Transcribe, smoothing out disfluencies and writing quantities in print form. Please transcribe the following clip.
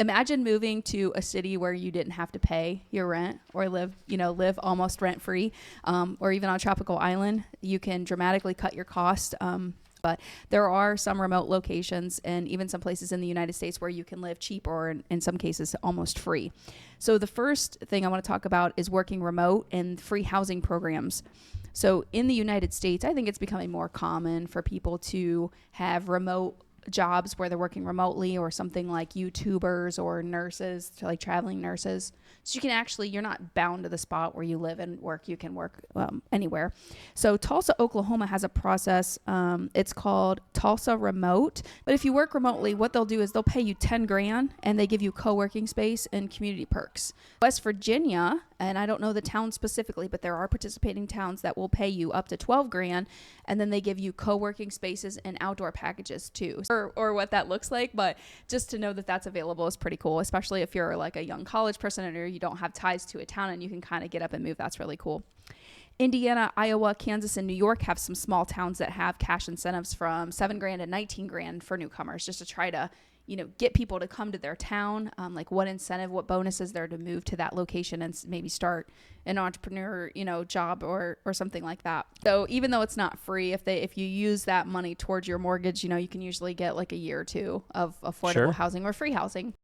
Imagine moving to a city where you didn't have to pay your rent or live almost rent free, or even on a tropical island. You can dramatically cut your cost. But there are some remote locations and even some places in the United States where you can live cheap or in some cases almost free. So the first thing I want to talk about is working remote and free housing programs. So in the United States, I think it's becoming more common for people to have remote jobs where they're working remotely, or something like YouTubers or nurses, like traveling nurses. So you can actually, you're not bound to the spot where you live and work. You can work anywhere. So Tulsa, Oklahoma has a process. It's called Tulsa Remote. But if you work remotely, what they'll do is they'll pay you 10 grand and they give you co-working space and community perks. West Virginia, and I don't know the town specifically, but there are participating towns that will pay you up to 12 grand, and then they give you co-working spaces and outdoor packages too, or what that looks like. But just to know that that's available is pretty cool, especially if you're like a young college person or you don't have ties to a town and you can kind of get up and move. That's really cool. Indiana, Iowa, Kansas, and New York have some small towns that have cash incentives from 7 grand to 19 grand for newcomers, just to try to get people to come to their town. Like what incentive, what bonus is there to move to that location and maybe start an entrepreneur, job or something like that. So even though it's not free, if you use that money towards your mortgage, you can usually get like a year or two of affordable housing or free housing.